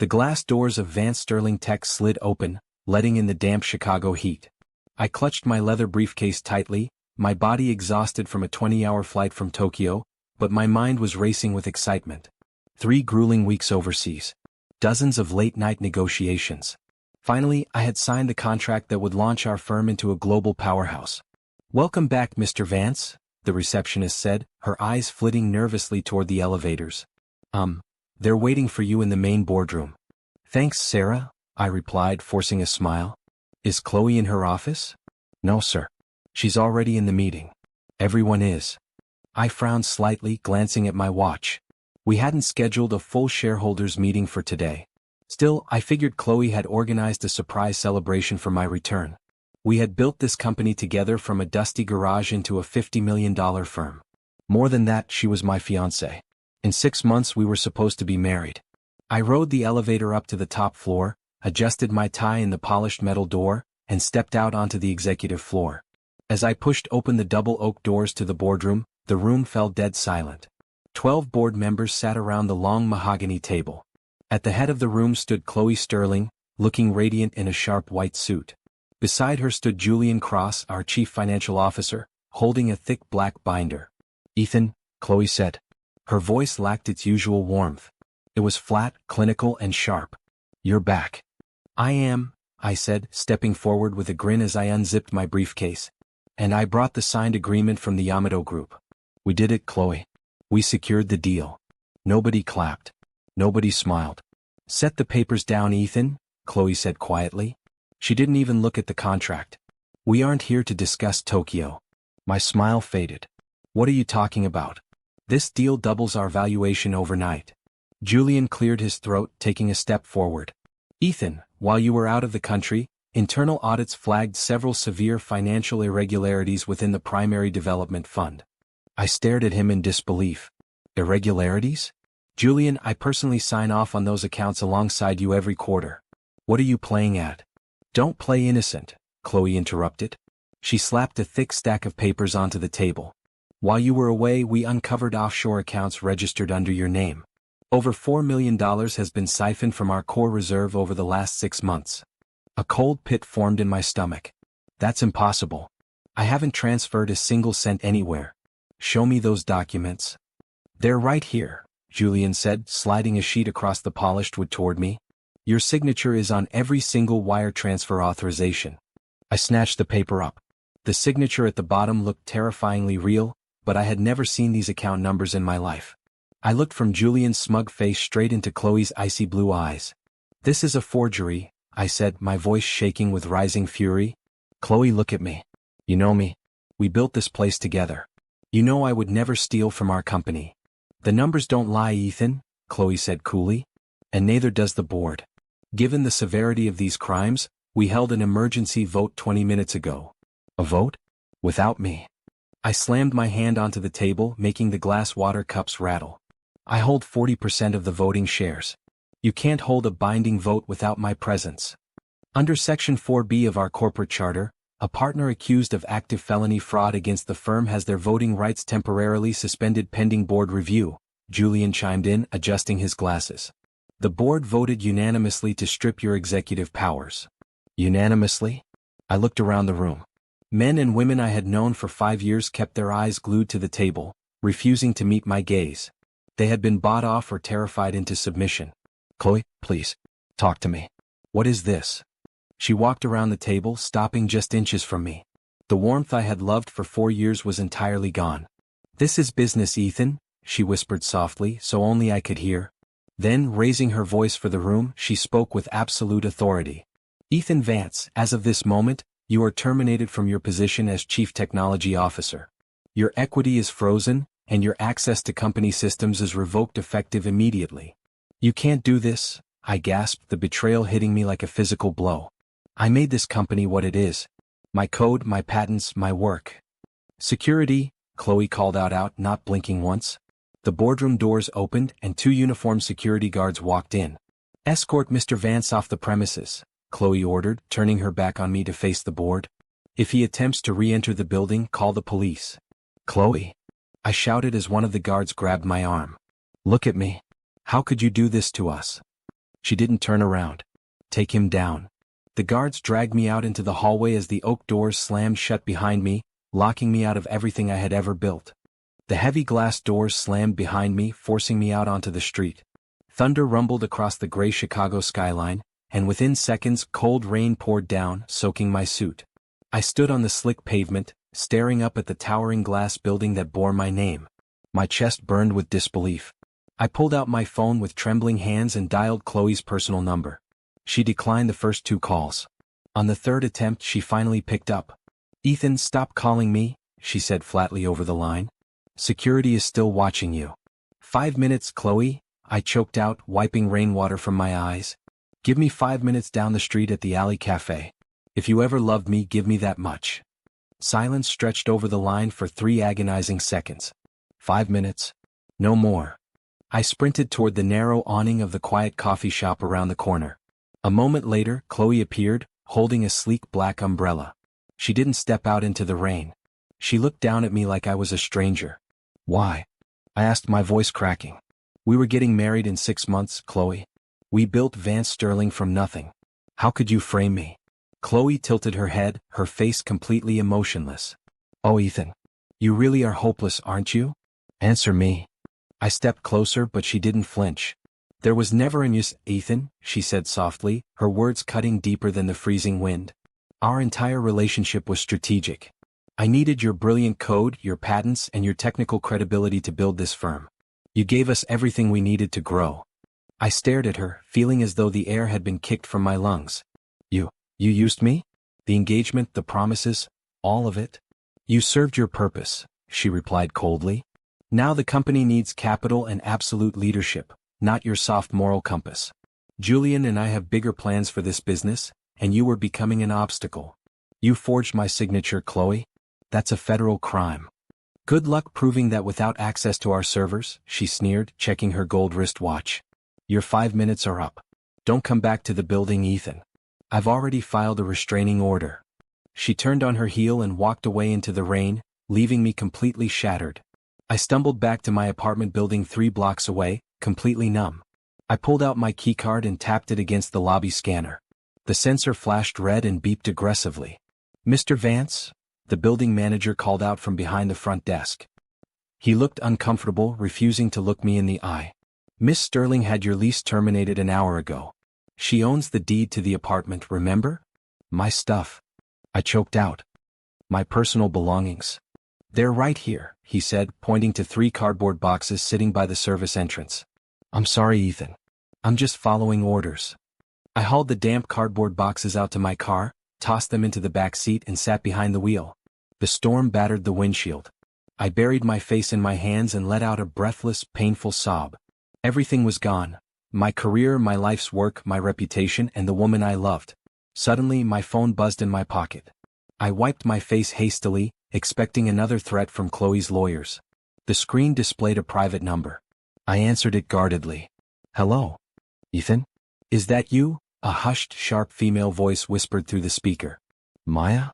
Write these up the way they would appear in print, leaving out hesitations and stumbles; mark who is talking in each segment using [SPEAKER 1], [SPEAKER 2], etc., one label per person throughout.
[SPEAKER 1] The glass doors of Vance-Sterling Tech slid open, letting in the damp Chicago heat. I clutched my leather briefcase tightly, my body exhausted from a 20-hour flight from Tokyo, but my mind was racing with excitement. 3 grueling weeks overseas. Dozens of late-night negotiations. Finally, I had signed the contract that would launch our firm into a global powerhouse. "Welcome back, Mr. Vance," the receptionist said, her eyes flitting nervously toward the elevators. They're waiting for you in the main boardroom." "Thanks, Sarah," I replied, forcing a smile. "Is Chloe in her office?" "No, sir. She's already in the meeting." "Everyone is." I frowned slightly, glancing at my watch. We hadn't scheduled a full shareholders meeting for today. Still, I figured Chloe had organized a surprise celebration for my return. We had built this company together from a dusty garage into a $50 million firm. More than that, she was my fiancée. In 6 months we were supposed to be married. I rode the elevator up to the top floor, adjusted my tie in the polished metal door, and stepped out onto the executive floor. As I pushed open the double oak doors to the boardroom, the room fell dead silent. 12 board members sat around the long mahogany table. At the head of the room stood Chloe Sterling, looking radiant in a sharp white suit. Beside her stood Julian Cross, our chief financial officer, holding a thick black binder. "Ethan," Chloe said. Her voice lacked its usual warmth. It was flat, clinical, and sharp. "You're back." "I am," I said, stepping forward with a grin as I unzipped my briefcase. "And I brought the signed agreement from the Yamato Group." "We did it, Chloe. We secured the deal." Nobody clapped. Nobody smiled. "Set the papers down, Ethan," Chloe said quietly. She didn't even look at the contract. "We aren't here to discuss Tokyo." My smile faded. "What are you talking about? This deal doubles our valuation overnight." Julian cleared his throat, taking a step forward. "Ethan, while you were out of the country, internal audits flagged several severe financial irregularities within the primary development fund." I stared at him in disbelief. "Irregularities?" "Julian, I personally sign off on those accounts alongside you every quarter." "What are you playing at?" "Don't play innocent," Chloe interrupted. She slapped a thick stack of papers onto the table. "While you were away, we uncovered offshore accounts registered under your name. Over $4 million has been siphoned from our core reserve over the last 6 months." A cold pit formed in my stomach. "That's impossible. I haven't transferred a single cent anywhere." "Show me those documents." "They're right here," Julian said, sliding a sheet across the polished wood toward me. "Your signature is on every single wire transfer authorization." I snatched the paper up. The signature at the bottom looked terrifyingly real, but I had never seen these account numbers in my life. I looked from Julian's smug face straight into Chloe's icy blue eyes. "This is a forgery," I said, my voice shaking with rising fury. "Chloe, look at me. You know me. We built this place together. You know I would never steal from our company." "The numbers don't lie, Ethan," Chloe said coolly. "And neither does the board. Given the severity of these crimes, we held an emergency vote 20 minutes ago." "A vote? Without me?" I slammed my hand onto the table, making the glass water cups rattle. "I hold 40% of the voting shares. You can't hold a binding vote without my presence." Under Section 4B of our corporate charter, a partner accused of active felony fraud against the firm has their voting rights temporarily suspended pending board review, Julian chimed in, adjusting his glasses. "The board voted unanimously to strip your executive powers." Unanimously? I looked around the room. Men and women I had known for 5 years kept their eyes glued to the table, refusing to meet my gaze. They had been bought off or terrified into submission. "Chloe, please. Talk to me. What is this?" She walked around the table, stopping just inches from me. The warmth I had loved for 4 years was entirely gone. "This is business, Ethan," she whispered softly, so only I could hear. Then, raising her voice for the room, she spoke with absolute authority. "Ethan Vance, as of this moment, you are terminated from your position as Chief Technology Officer. Your equity is frozen, and your access to company systems is revoked effective immediately." "You can't do this," I gasped, the betrayal hitting me like a physical blow. "I made this company what it is. My code, my patents, my work." "Security," Chloe called out, not blinking once. The boardroom doors opened and 2 uniformed security guards walked in. "Escort Mr. Vance off the premises," Chloe ordered, turning her back on me to face the board. "If he attempts to re-enter the building, call the police." "Chloe," I shouted as one of the guards grabbed my arm. "Look at me. How could you do this to us?" She didn't turn around. Take him down. The guards dragged me out into the hallway as the oak doors slammed shut behind me, locking me out of everything I had ever built. The heavy glass doors slammed behind me, forcing me out onto the street. Thunder rumbled across the gray Chicago skyline, and within seconds cold rain poured down, soaking my suit. I stood on the slick pavement, staring up at the towering glass building that bore my name. My chest burned with disbelief. I pulled out my phone with trembling hands and dialed Chloe's personal number. She declined the first 2 calls. On the 3rd attempt she finally picked up. "Ethan, stop calling me," she said flatly over the line. "Security is still watching you." "5 minutes, Chloe," I choked out, wiping rainwater from my eyes. "Give me 5 minutes down the street at the Alley Cafe. If you ever loved me, give me that much." Silence stretched over the line for 3 agonizing seconds. 5 minutes. No more. I sprinted toward the narrow awning of the quiet coffee shop around the corner. A moment later, Chloe appeared, holding a sleek black umbrella. She didn't step out into the rain. She looked down at me like I was a stranger. "Why?" I asked, my voice cracking. "We were getting married in 6 months, Chloe. We built Vance-Sterling from nothing. How could you frame me?" Chloe tilted her head, her face completely emotionless. "Oh, Ethan. You really are hopeless, aren't you? Answer me." I stepped closer, but she didn't flinch. "There was never an use, Ethan," she said softly, her words cutting deeper than the freezing wind. "Our entire relationship was strategic. I needed your brilliant code, your patents, and your technical credibility to build this firm. You gave us everything we needed to grow." I stared at her, feeling as though the air had been kicked from my lungs. You used me? The engagement, the promises, all of it?" "You served your purpose," she replied coldly. "Now the company needs capital and absolute leadership, not your soft moral compass. Julian and I have bigger plans for this business, and you were becoming an obstacle. You forged my signature, Chloe. That's a federal crime. Good luck proving that without access to our servers," she sneered, checking her gold wristwatch. "Your 5 minutes are up. Don't come back to the building, Ethan. I've already filed a restraining order." She turned on her heel and walked away into the rain, leaving me completely shattered. I stumbled back to my apartment building 3 blocks away, completely numb. I pulled out my keycard and tapped it against the lobby scanner. The sensor flashed red and beeped aggressively. "Mr. Vance?" the building manager called out from behind the front desk. He looked uncomfortable, refusing to look me in the eye. "Miss Sterling had your lease terminated an hour ago. She owns the deed to the apartment, remember?" "My stuff," I choked out. "My personal belongings." "They're right here," he said, pointing to 3 cardboard boxes sitting by the service entrance. "I'm sorry, Ethan. I'm just following orders." I hauled the damp cardboard boxes out to my car, tossed them into the back seat and sat behind the wheel. The storm battered the windshield. I buried my face in my hands and let out a breathless, painful sob. Everything was gone. My career, my life's work, my reputation, and the woman I loved. Suddenly, my phone buzzed in my pocket. I wiped my face hastily, expecting another threat from Chloe's lawyers. The screen displayed a private number. I answered it guardedly. "Hello? Ethan? Is that you?" A hushed, sharp female voice whispered through the speaker. "Maya?"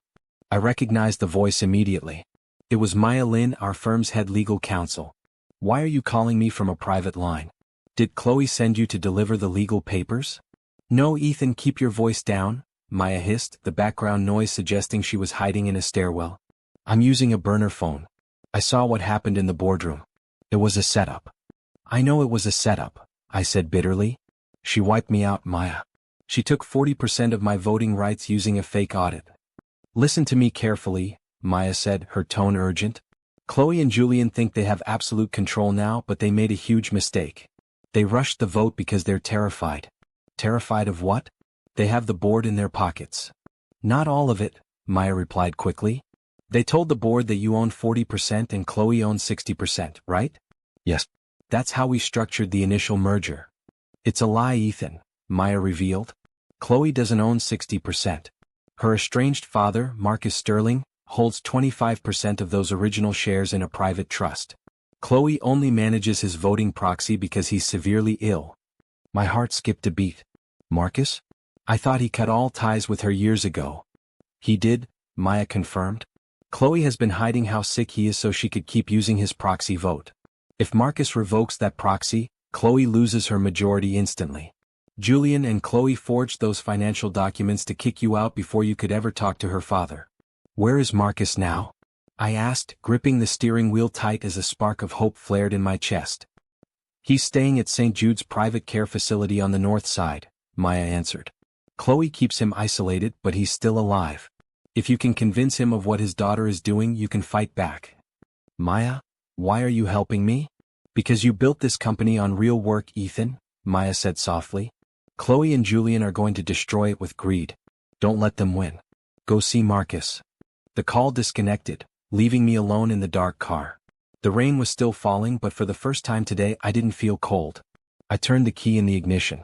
[SPEAKER 1] I recognized the voice immediately. It was Maya Lin, our firm's head legal counsel. "Why are you calling me from a private line? Did Chloe send you to deliver the legal papers?" "No, Ethan, keep your voice down," Maya hissed, the background noise suggesting she was hiding in a stairwell. "I'm using a burner phone. I saw what happened in the boardroom. It was a setup." "I know it was a setup," I said bitterly. "She wiped me out, Maya. She took 40% of my voting rights using a fake audit." "Listen to me carefully," Maya said, her tone urgent. "Chloe and Julian think they have absolute control now, but they made a huge mistake. They rushed the vote because they're terrified." "Terrified of what?" "They have the board in their pockets." "Not all of it," Maya replied quickly. "They told the board that you own 40% and Chloe owns 60%, right?" "Yes. That's how we structured the initial merger." "It's a lie, Ethan," Maya revealed. "Chloe doesn't own 60%. Her estranged father, Marcus Sterling, holds 25% of those original shares in a private trust. Chloe only manages his voting proxy because he's severely ill." My heart skipped a beat. "Marcus? I thought he cut all ties with her years ago." "He did," Maya confirmed. "Chloe has been hiding how sick he is so she could keep using his proxy vote. If Marcus revokes that proxy, Chloe loses her majority instantly. Julian and Chloe forged those financial documents to kick you out before you could ever talk to her father. Where is Marcus now? I asked, gripping the steering wheel tight as a spark of hope flared in my chest. He's staying at St. Jude's private care facility on the north side, Maya answered. Chloe keeps him isolated, but he's still alive. If you can convince him of what his daughter is doing, you can fight back. Maya, why are you helping me? Because you built this company on real work, Ethan, Maya said softly. Chloe and Julian are going to destroy it with greed. Don't let them win. Go see Marcus. The call disconnected, leaving me alone in the dark car. The rain was still falling, but for the first time today I didn't feel cold. I turned the key in the ignition.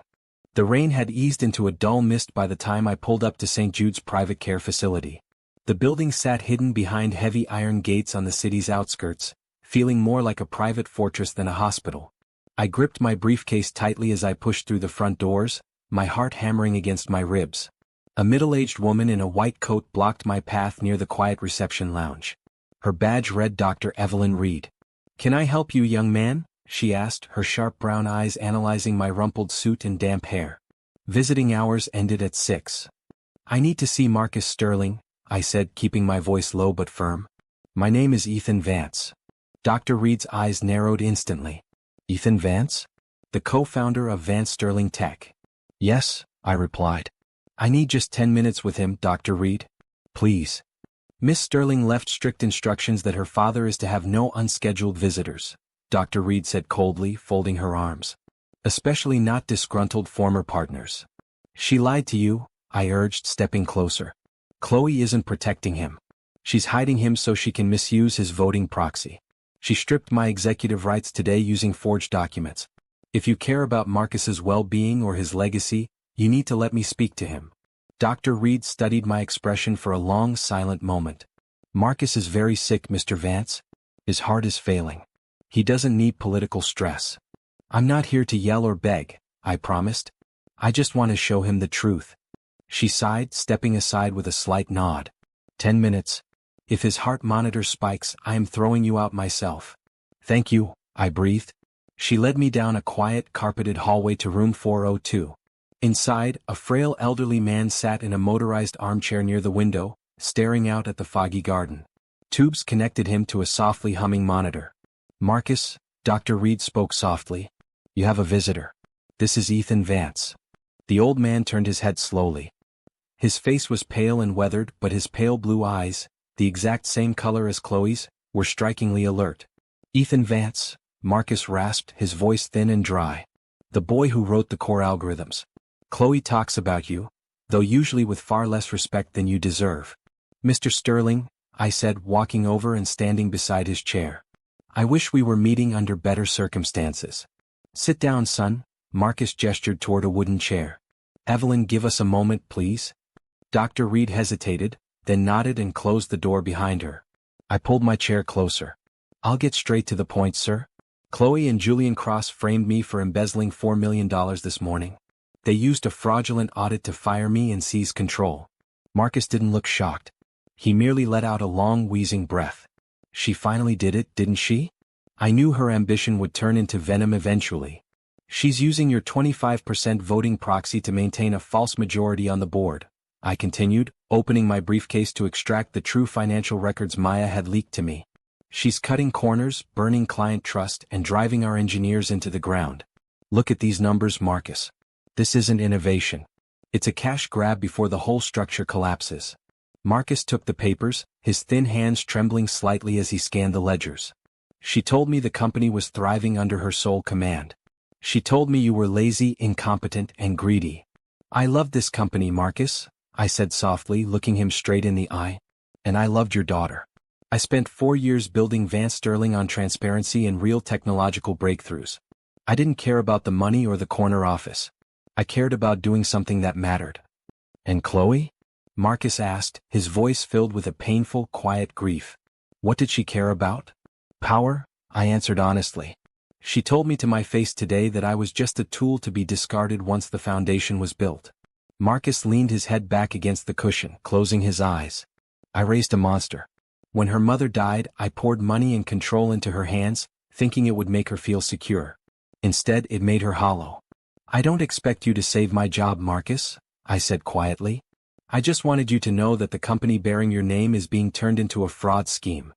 [SPEAKER 1] The rain had eased into a dull mist by the time I pulled up to St. Jude's private care facility. The building sat hidden behind heavy iron gates on the city's outskirts, feeling more like a private fortress than a hospital. I gripped my briefcase tightly as I pushed through the front doors, my heart hammering against my ribs. A middle-aged woman in a white coat blocked my path near the quiet reception lounge. Her badge read Dr. Evelyn Reed. "Can I help you, young man?" she asked, her sharp brown eyes analyzing my rumpled suit and damp hair. Visiting hours ended at 6. "I need to see Marcus Sterling," I said, keeping my voice low but firm. "My name is Ethan Vance." Dr. Reed's eyes narrowed instantly. "Ethan Vance? The co-founder of Vance-Sterling Tech?" "Yes," I replied. "I need just 10 minutes with him, Dr. Reed. Please." Miss Sterling left strict instructions that her father is to have no unscheduled visitors, Dr. Reed said coldly, folding her arms. "Especially not disgruntled former partners." "She lied to you," I urged, stepping closer. "Chloe isn't protecting him. She's hiding him so she can misuse his voting proxy. She stripped my executive rights today using forged documents. If you care about Marcus's well-being or his legacy, you need to let me speak to him." Dr. Reed studied my expression for a long, silent moment. "Marcus is very sick, Mr. Vance. His heart is failing. He doesn't need political stress." "I'm not here to yell or beg," I promised. "I just want to show him the truth." She sighed, stepping aside with a slight nod. 10 minutes. If his heart monitor spikes, I am throwing you out myself." "Thank you," I breathed. She led me down a quiet, carpeted hallway to room 402. Inside, a frail elderly man sat in a motorized armchair near the window, staring out at the foggy garden. Tubes connected him to a softly humming monitor. "Marcus," Dr. Reed spoke softly. "You have a visitor. This is Ethan Vance." The old man turned his head slowly. His face was pale and weathered, but his pale blue eyes, the exact same color as Chloe's, were strikingly alert. "Ethan Vance," Marcus rasped, his voice thin and dry. "The boy who wrote the core algorithms. Chloe talks about you, though usually with far less respect than you deserve." "Mr. Sterling," I said, walking over and standing beside his chair. "I wish we were meeting under better circumstances." "Sit down, son," Marcus gestured toward a wooden chair. "Evelyn, give us a moment, please." Dr. Reed hesitated, then nodded and closed the door behind her. I pulled my chair closer. "I'll get straight to the point, sir. Chloe and Julian Cross framed me for embezzling $4 million this morning. They used a fraudulent audit to fire me and seize control." Marcus didn't look shocked. He merely let out a long, wheezing breath. "She finally did it, didn't she? I knew her ambition would turn into venom eventually. She's using your 25% voting proxy to maintain a false majority on the board," I continued, opening my briefcase to extract the true financial records Maya had leaked to me. "She's cutting corners, burning client trust, and driving our engineers into the ground. Look at these numbers, Marcus. This isn't innovation. It's a cash grab before the whole structure collapses." Marcus took the papers, his thin hands trembling slightly as he scanned the ledgers. "She told me the company was thriving under her sole command. She told me you were lazy, incompetent, and greedy." "I loved this company, Marcus," I said softly, looking him straight in the eye. "And I loved your daughter. I spent 4 years building Vance-Sterling on transparency and real technological breakthroughs. I didn't care about the money or the corner office. I cared about doing something that mattered." "And Chloe?" Marcus asked, his voice filled with a painful, quiet grief. "What did she care about?" "Power," I answered honestly. "She told me to my face today that I was just a tool to be discarded once the foundation was built." Marcus leaned his head back against the cushion, closing his eyes. "I raised a monster. When her mother died, I poured money and control into her hands, thinking it would make her feel secure. Instead, it made her hollow. I don't expect you to save my job, Marcus, I said quietly. I just wanted you to know that the company bearing your name is being turned into a fraud scheme.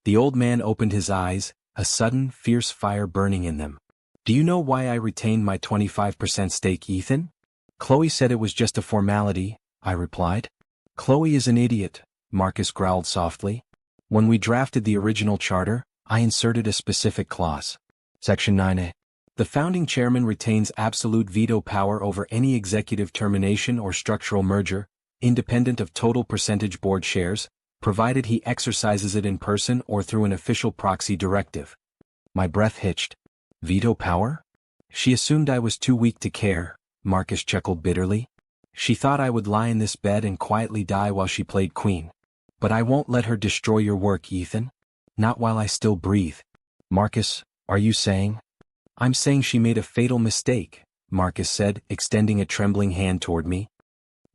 [SPEAKER 1] The old man opened his eyes, a sudden, fierce fire burning in them. Do you know why I retained my 25% stake, Ethan? Chloe said it was just a formality, I replied. Chloe is an idiot, Marcus growled softly. When we drafted the original charter, I inserted a specific clause. Section 9A. The founding chairman retains absolute veto power over any executive termination or structural merger, independent of total percentage board shares, provided he exercises it in person or through an official proxy directive. My breath hitched. Veto power? She assumed I was too weak to care, Marcus chuckled bitterly. She thought I would lie in this bed and quietly die while she played queen. But I won't let her destroy your work, Ethan. Not while I still breathe. Marcus, are you saying? I'm saying she made a fatal mistake, Marcus said, extending a trembling hand toward me.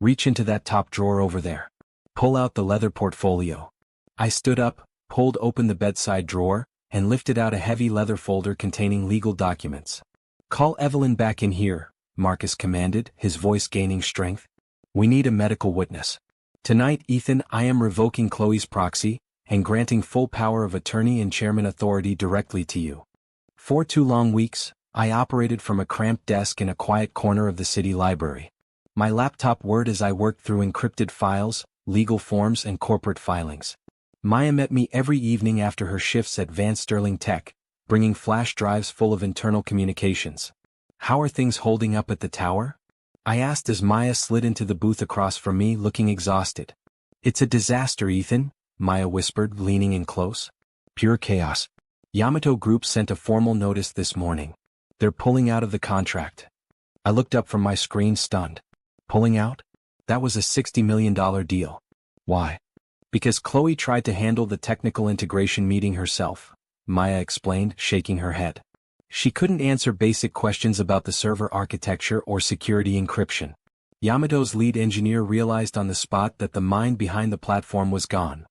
[SPEAKER 1] Reach into that top drawer over there. Pull out the leather portfolio. I stood up, pulled open the bedside drawer, and lifted out a heavy leather folder containing legal documents. Call Evelyn back in here, Marcus commanded, his voice gaining strength. We need a medical witness. Tonight, Ethan, I am revoking Chloe's proxy, and granting full power of attorney and chairman authority directly to you. For 2 long weeks, I operated from a cramped desk in a quiet corner of the city library. My laptop whirred as I worked through encrypted files, legal forms and corporate filings. Maya met me every evening after her shifts at Vance-Sterling Tech, bringing flash drives full of internal communications. How are things holding up at the tower? I asked as Maya slid into the booth across from me, looking exhausted. It's a disaster, Ethan, Maya whispered, leaning in close. Pure chaos. Yamato Group sent a formal notice this morning. They're pulling out of the contract. I looked up from my screen, stunned. Pulling out? That was a $60 million deal. Why? Because Chloe tried to handle the technical integration meeting herself, Maya explained, shaking her head. She couldn't answer basic questions about the server architecture or security encryption. Yamato's lead engineer realized on the spot that the mind behind the platform was gone.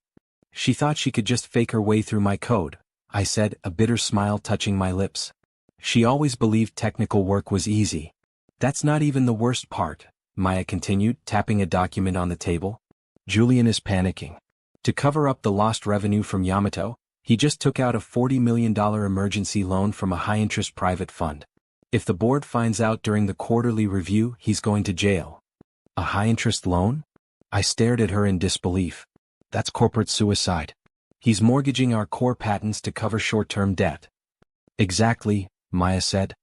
[SPEAKER 1] She thought she could just fake her way through my code, I said, a bitter smile touching my lips. She always believed technical work was easy. That's not even the worst part, Maya continued, tapping a document on the table. Julian is panicking. To cover up the lost revenue from Yamato, he just took out a $40 million emergency loan from a high-interest private fund. If the board finds out during the quarterly review, he's going to jail. A high-interest loan? I stared at her in disbelief. That's corporate suicide. He's mortgaging our core patents to cover short-term debt. Exactly, Maya said.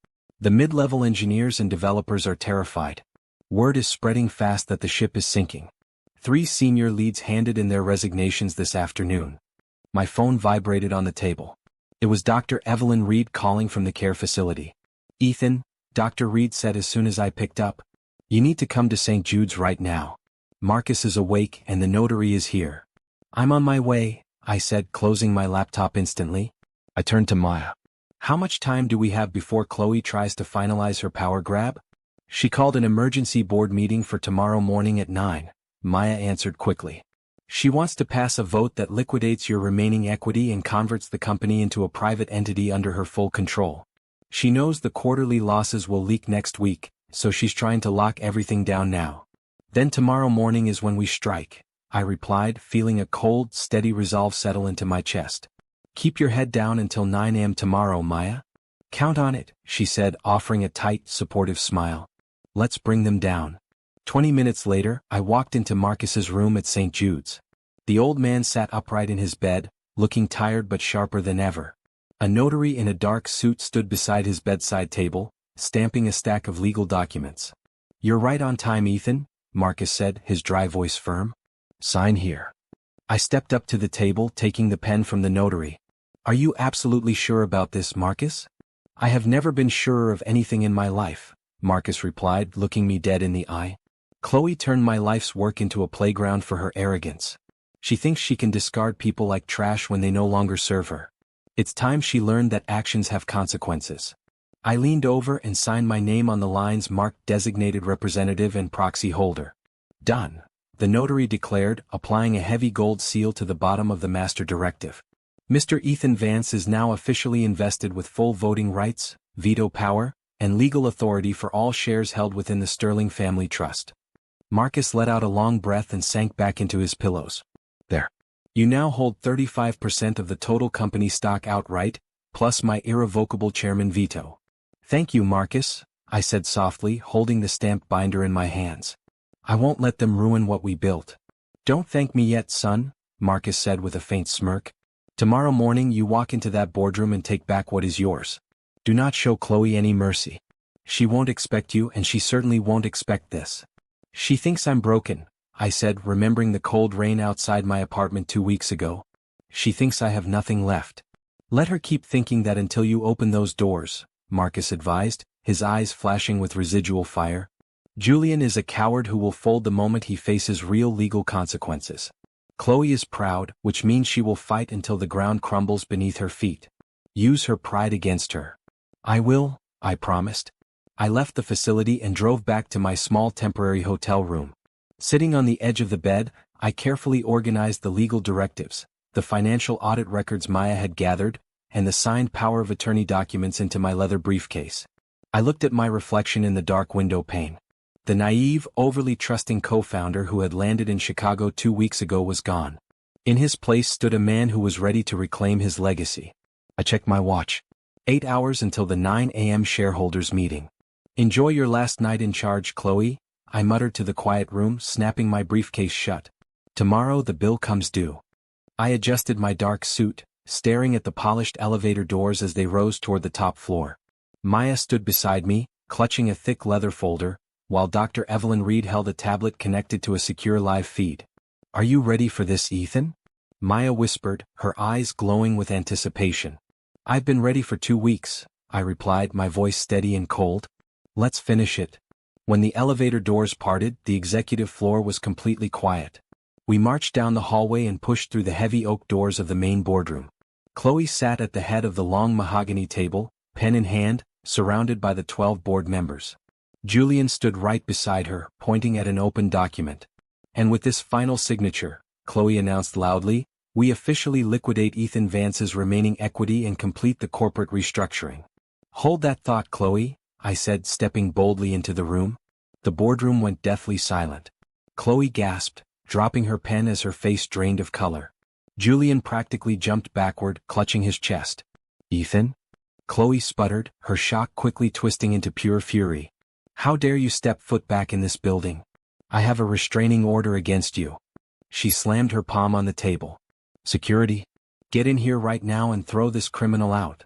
[SPEAKER 1] The mid-level engineers and developers are terrified. Word is spreading fast that the ship is sinking. 3 senior leads handed in their resignations this afternoon. My phone vibrated on the table. It was Dr. Evelyn Reed calling from the care facility. Ethan, Dr. Reed said as soon as I picked up. You need to come to St. Jude's right now. Marcus is awake and the notary is here. I'm on my way, I said, closing my laptop instantly. I turned to Maya. How much time do we have before Chloe tries to finalize her power grab? She called an emergency board meeting for tomorrow morning at 9, Maya answered quickly. She wants to pass a vote that liquidates your remaining equity and converts the company into a private entity under her full control. She knows the quarterly losses will leak next week, so she's trying to lock everything down now. Then tomorrow morning is when we strike, I replied, feeling a cold, steady resolve settle into my chest. Keep your head down until 9 a.m. tomorrow, Maya. Count on it, she said, offering a tight, supportive smile. Let's bring them down. 20 minutes later, I walked into Marcus's room at St. Jude's. The old man sat upright in his bed, looking tired but sharper than ever. A notary in a dark suit stood beside his bedside table, stamping a stack of legal documents. You're right on time, Ethan, Marcus said, his dry voice firm. Sign here. I stepped up to the table, taking the pen from the notary. Are you absolutely sure about this, Marcus? I have never been surer of anything in my life, Marcus replied, looking me dead in the eye. Chloe turned my life's work into a playground for her arrogance. She thinks she can discard people like trash when they no longer serve her. It's time she learned that actions have consequences. I leaned over and signed my name on the lines marked designated representative and proxy holder. Done, the notary declared, applying a heavy gold seal to the bottom of the master directive. Mr. Ethan Vance is now officially invested with full voting rights, veto power, and legal authority for all shares held within the Sterling family trust. Marcus let out a long breath and sank back into his pillows. There. You now hold 35% of the total company stock outright, plus my irrevocable chairman veto. Thank you, Marcus, I said softly, holding the stamped binder in my hands. I won't let them ruin what we built. Don't thank me yet, son, Marcus said with a faint smirk. Tomorrow morning you walk into that boardroom and take back what is yours. Do not show Chloe any mercy. She won't expect you, and she certainly won't expect this. She thinks I'm broken, I said, remembering the cold rain outside my apartment 2 weeks ago. She thinks I have nothing left. Let her keep thinking that until you open those doors, Marcus advised, his eyes flashing with residual fire. Julian is a coward who will fold the moment he faces real legal consequences. Chloe is proud, which means she will fight until the ground crumbles beneath her feet. Use her pride against her. I will, I promised. I left the facility and drove back to my small temporary hotel room. Sitting on the edge of the bed, I carefully organized the legal directives, the financial audit records Maya had gathered, and the signed power of attorney documents into my leather briefcase. I looked at my reflection in the dark window pane. The naive, overly trusting co-founder who had landed in Chicago 2 weeks ago was gone. In his place stood a man who was ready to reclaim his legacy. I checked my watch. 8 hours until the 9 a.m. shareholders meeting. Enjoy your last night in charge, Chloe, I muttered to the quiet room, snapping my briefcase shut. Tomorrow the bill comes due. I adjusted my dark suit, staring at the polished elevator doors as they rose toward the top floor. Maya stood beside me, clutching a thick leather folder, while Dr. Evelyn Reed held a tablet connected to a secure live feed. Are you ready for this, Ethan? Maya whispered, her eyes glowing with anticipation. I've been ready for 2 weeks, I replied, my voice steady and cold. Let's finish it. When the elevator doors parted, the executive floor was completely quiet. We marched down the hallway and pushed through the heavy oak doors of the main boardroom. Chloe sat at the head of the long mahogany table, pen in hand, surrounded by the 12 board members. Julian stood right beside her, pointing at an open document. And with this final signature, Chloe announced loudly, we officially liquidate Ethan Vance's remaining equity and complete the corporate restructuring. Hold that thought, Chloe, I said, stepping boldly into the room. The boardroom went deathly silent. Chloe gasped, dropping her pen as her face drained of color. Julian practically jumped backward, clutching his chest. Ethan? Chloe sputtered, her shock quickly twisting into pure fury. How dare you step foot back in this building? I have a restraining order against you. She slammed her palm on the table. Security? Get in here right now and throw this criminal out.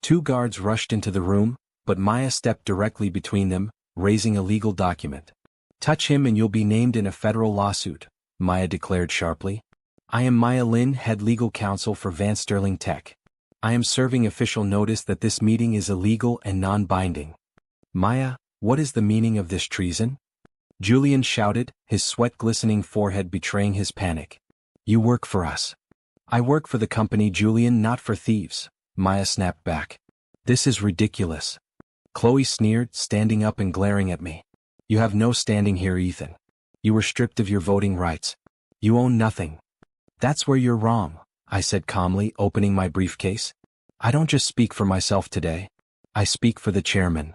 [SPEAKER 1] 2 guards rushed into the room, but Maya stepped directly between them, raising a legal document. Touch him and you'll be named in a federal lawsuit, Maya declared sharply. I am Maya Lin, head legal counsel for Vance-Sterling Tech. I am serving official notice that this meeting is illegal and non-binding. Maya, what is the meaning of this treason? Julian shouted, his sweat-glistening forehead betraying his panic. You work for us. I work for the company, Julian, not for thieves, Maya snapped back. This is ridiculous. Chloe sneered, standing up and glaring at me. You have no standing here, Ethan. You were stripped of your voting rights. You own nothing. That's where you're wrong, I said calmly, opening my briefcase. I don't just speak for myself today. I speak for the chairman.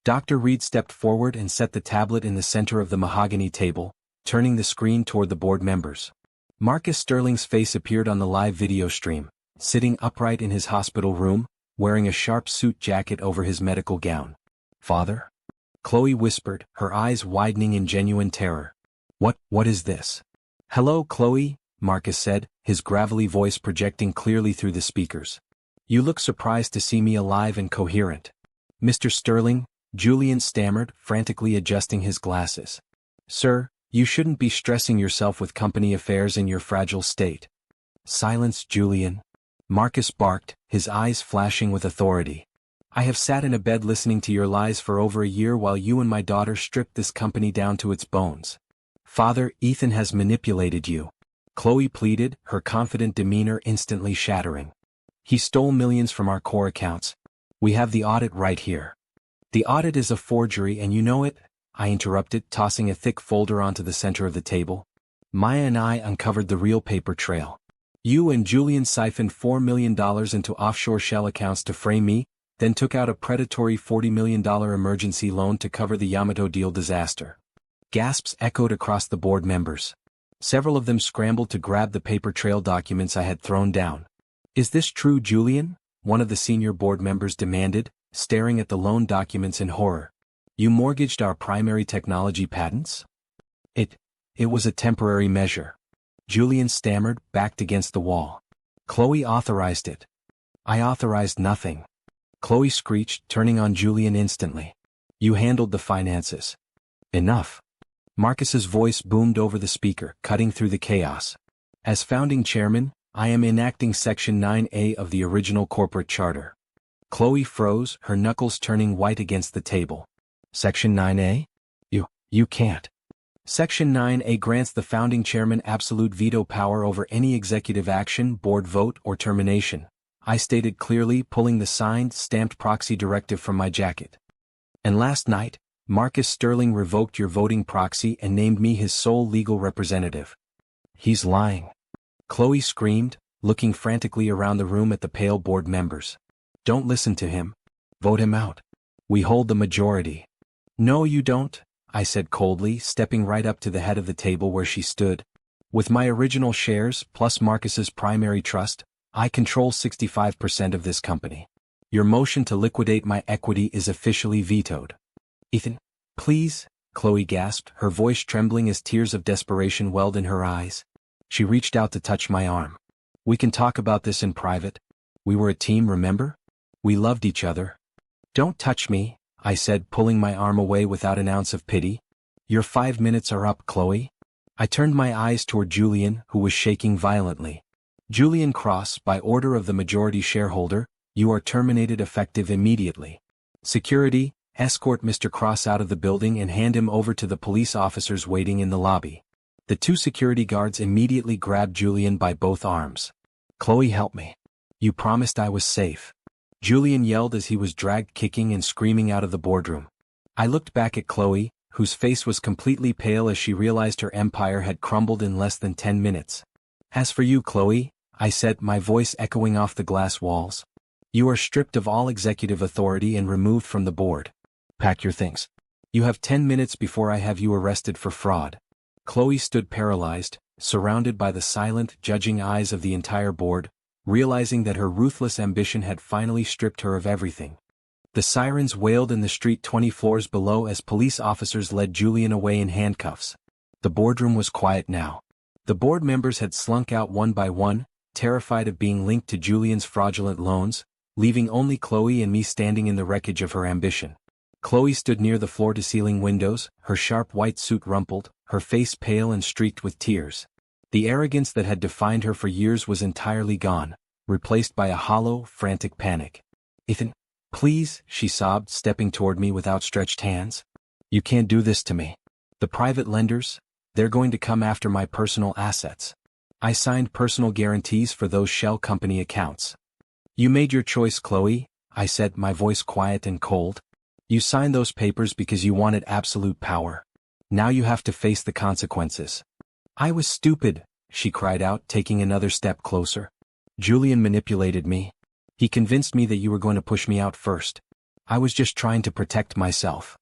[SPEAKER 1] Dr. Reed stepped forward and set the tablet in the center of the mahogany table, turning the screen toward the board members. Marcus Sterling's face appeared on the live video stream, sitting upright in his hospital room, wearing a sharp suit jacket over his medical gown. Father? Chloe whispered, her eyes widening in genuine terror. What is this? Hello, Chloe, Marcus said, his gravelly voice projecting clearly through the speakers. You look surprised to see me alive and coherent. Mr. Sterling, Julian stammered, frantically adjusting his glasses. Sir, you shouldn't be stressing yourself with company affairs in your fragile state. Silence, Julian. Marcus barked, his eyes flashing with authority. I have sat in a bed listening to your lies for over a year while you and my daughter stripped this company down to its bones. Father, Ethan has manipulated you. Chloe pleaded, her confident demeanor instantly shattering. He stole millions from our core accounts. We have the audit right here. The audit is a forgery and you know it, I interrupted, tossing a thick folder onto the center of the table. Maya and I uncovered the real paper trail. You and Julian siphoned $4 million into offshore shell accounts to frame me, then took out a predatory $40 million emergency loan to cover the Yamato deal disaster. Gasps echoed across the board members. Several of them scrambled to grab the paper trail documents I had thrown down. "Is this true, Julian?" one of the senior board members demanded, staring at the loan documents in horror. "You mortgaged our primary technology patents?" It was a temporary measure." Julian stammered, backed against the wall. "Chloe authorized it." "I authorized nothing." Chloe screeched, turning on Julian instantly. "You handled the finances." "Enough." Marcus's voice boomed over the speaker, cutting through the chaos. "As founding chairman, I am enacting Section 9A of the original corporate charter." Chloe froze, her knuckles turning white against the table. "Section 9A? You can't." Section 9A grants the founding chairman absolute veto power over any executive action, board vote, or termination, I stated clearly, pulling the signed, stamped proxy directive from my jacket. "And last night, Marcus Sterling revoked your voting proxy and named me his sole legal representative." "He's lying." Chloe screamed, looking frantically around the room at the pale board members. "Don't listen to him. Vote him out. We hold the majority." "No, you don't," I said coldly, stepping right up to the head of the table where she stood. "With my original shares, plus Marcus's primary trust, I control 65% of this company. Your motion to liquidate my equity is officially vetoed." "Ethan, please," Chloe gasped, her voice trembling as tears of desperation welled in her eyes. She reached out to touch my arm. "We can talk about this in private. We were a team, remember? We loved each other." "Don't touch me," I said, pulling my arm away without an ounce of pity. "Your 5 minutes are up, Chloe." I turned my eyes toward Julian, who was shaking violently. "Julian Cross, by order of the majority shareholder, you are terminated effective immediately. Security, escort Mr. Cross out of the building and hand him over to the police officers waiting in the lobby." The 2 security guards immediately grabbed Julian by both arms. "Chloe, help me. You promised I was safe." Julian yelled as he was dragged kicking and screaming out of the boardroom. I looked back at Chloe, whose face was completely pale as she realized her empire had crumbled in less than 10 minutes. "As for you, Chloe," I said, my voice echoing off the glass walls, "you are stripped of all executive authority and removed from the board. Pack your things. You have 10 minutes before I have you arrested for fraud." Chloe stood paralyzed, surrounded by the silent, judging eyes of the entire board, realizing that her ruthless ambition had finally stripped her of everything. The sirens wailed in the street 20 floors below as police officers led Julian away in handcuffs. The boardroom was quiet now. The board members had slunk out one by one, terrified of being linked to Julian's fraudulent loans, leaving only Chloe and me standing in the wreckage of her ambition. Chloe stood near the floor-to-ceiling windows, her sharp white suit rumpled, her face pale and streaked with tears. The arrogance that had defined her for years was entirely gone, replaced by a hollow, frantic panic. "Ethan, please," she sobbed, stepping toward me with outstretched hands. "You can't do this to me. The private lenders, they're going to come after my personal assets. I signed personal guarantees for those shell company accounts." "You made your choice, Chloe," I said, my voice quiet and cold. "You signed those papers because you wanted absolute power. Now you have to face the consequences." "I was stupid," she cried out, taking another step closer. "Julian manipulated me. He convinced me that you were going to push me out first. I was just trying to protect myself."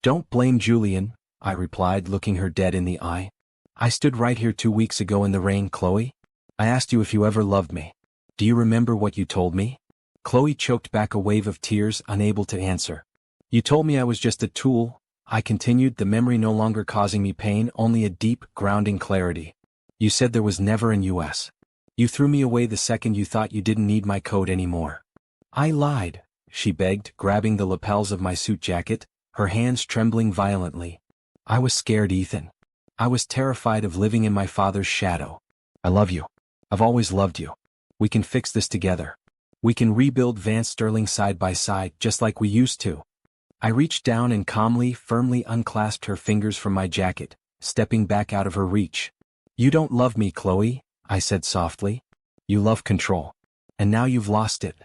[SPEAKER 1] "Don't blame Julian," I replied, looking her dead in the eye. "I stood right here 2 weeks ago in the rain, Chloe. I asked you if you ever loved me. Do you remember what you told me?" Chloe choked back a wave of tears, unable to answer. "You told me I was just a tool," I continued, the memory no longer causing me pain, only a deep, grounding clarity. "You said there was never an US. You threw me away the second you thought you didn't need my code anymore." "I lied," she begged, grabbing the lapels of my suit jacket, her hands trembling violently. "I was scared, Ethan. I was terrified of living in my father's shadow. I love you. I've always loved you. We can fix this together. We can rebuild Vance-Sterling side by side, just like we used to." I reached down and calmly, firmly unclasped her fingers from my jacket, stepping back out of her reach. "You don't love me, Chloe," I said softly. "You love control. And now you've lost it."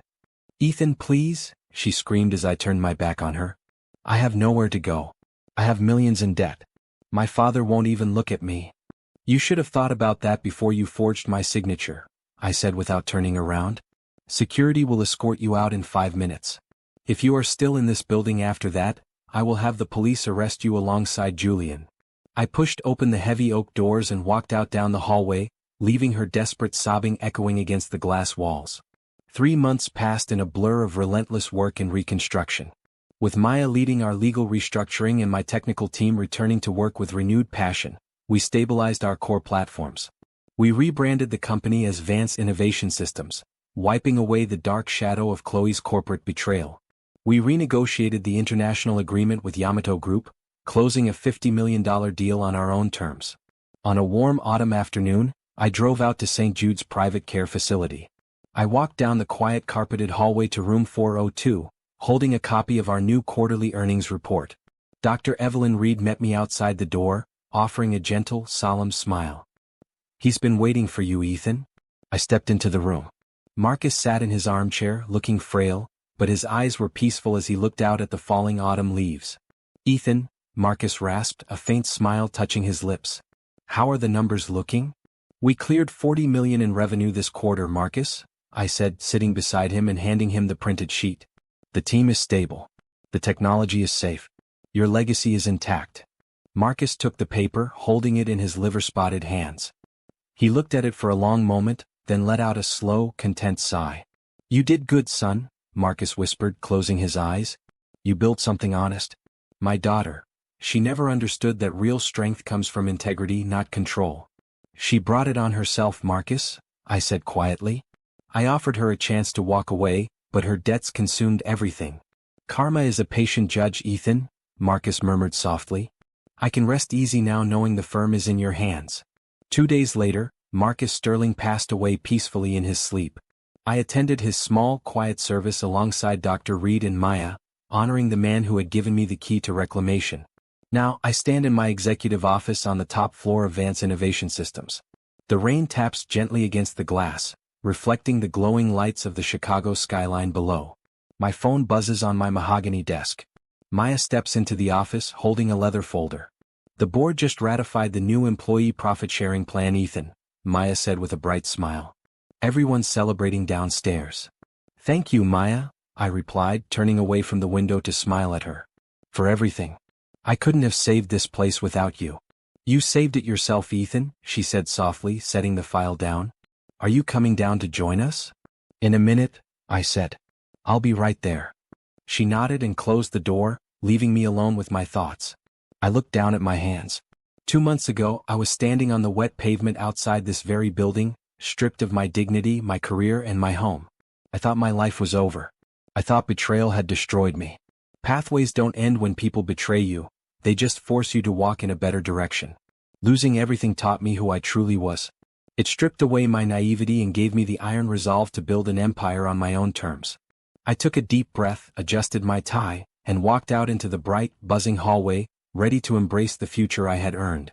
[SPEAKER 1] "Ethan, please," she screamed as I turned my back on her. "I have nowhere to go. I have millions in debt. My father won't even look at me." "You should have thought about that before you forged my signature," I said without turning around. "Security will escort you out in 5 minutes. If you are still in this building after that, I will have the police arrest you alongside Julian. I pushed open the heavy oak doors and walked out down the hallway, leaving her desperate sobbing echoing against the glass walls. 3 months passed in a blur of relentless work and reconstruction. With Maya leading our legal restructuring and my technical team returning to work with renewed passion, we stabilized our core platforms. We rebranded the company as Vance Innovation Systems, wiping away the dark shadow of Chloe's corporate betrayal. We renegotiated the international agreement with Yamato Group, closing a $50 million deal on our own terms. On a warm autumn afternoon, I drove out to St. Jude's private care facility. I walked down the quiet carpeted hallway to room 402, holding a copy of our new quarterly earnings report. Dr. Evelyn Reed met me outside the door, offering a gentle, solemn smile. "He's been waiting for you, Ethan." I stepped into the room. Marcus sat in his armchair, looking frail, but his eyes were peaceful as he looked out at the falling autumn leaves. "Ethan," Marcus rasped, a faint smile touching his lips. "How are the numbers looking?" "We cleared $40 million in revenue this quarter, Marcus," I said, sitting beside him and handing him the printed sheet. "The team is stable. The technology is safe. Your legacy is intact." Marcus took the paper, holding it in his liver-spotted hands. He looked at it for a long moment, then let out a slow, content sigh. "You did good, son," Marcus whispered, closing his eyes. "You built something honest. My daughter. She never understood that real strength comes from integrity, not control." "She brought it on herself, Marcus," I said quietly. "I offered her a chance to walk away, but her debts consumed everything." "Karma is a patient judge, Ethan," Marcus murmured softly. "I can rest easy now knowing the firm is in your hands." 2 days later, Vance-Sterling passed away peacefully in his sleep. I attended his small, quiet service alongside Dr. Reed and Maya, honoring the man who had given me the key to reclamation. Now, I stand in my executive office on the top floor of Vance Innovation Systems. The rain taps gently against the glass, reflecting the glowing lights of the Chicago skyline below. My phone buzzes on my mahogany desk. Maya steps into the office holding a leather folder. "The board just ratified the new employee profit-sharing plan, Ethan," Maya said with a bright smile. Everyone's celebrating downstairs. "Thank you, Maya," I replied, turning away from the window to smile at her. "For everything. I couldn't have saved this place without you." "You saved it yourself, Ethan," she said softly, setting the file down. "Are you coming down to join us?" "In a minute," I said. "I'll be right there." She nodded and closed the door, leaving me alone with my thoughts. I looked down at my hands. 2 months ago, I was standing on the wet pavement outside this very building, stripped of my dignity, my career, and my home. I thought my life was over. I thought betrayal had destroyed me. Pathways don't end when people betray you, they just force you to walk in a better direction. Losing everything taught me who I truly was. It stripped away my naivety and gave me the iron resolve to build an empire on my own terms. I took a deep breath, adjusted my tie, and walked out into the bright, buzzing hallway, ready to embrace the future I had earned.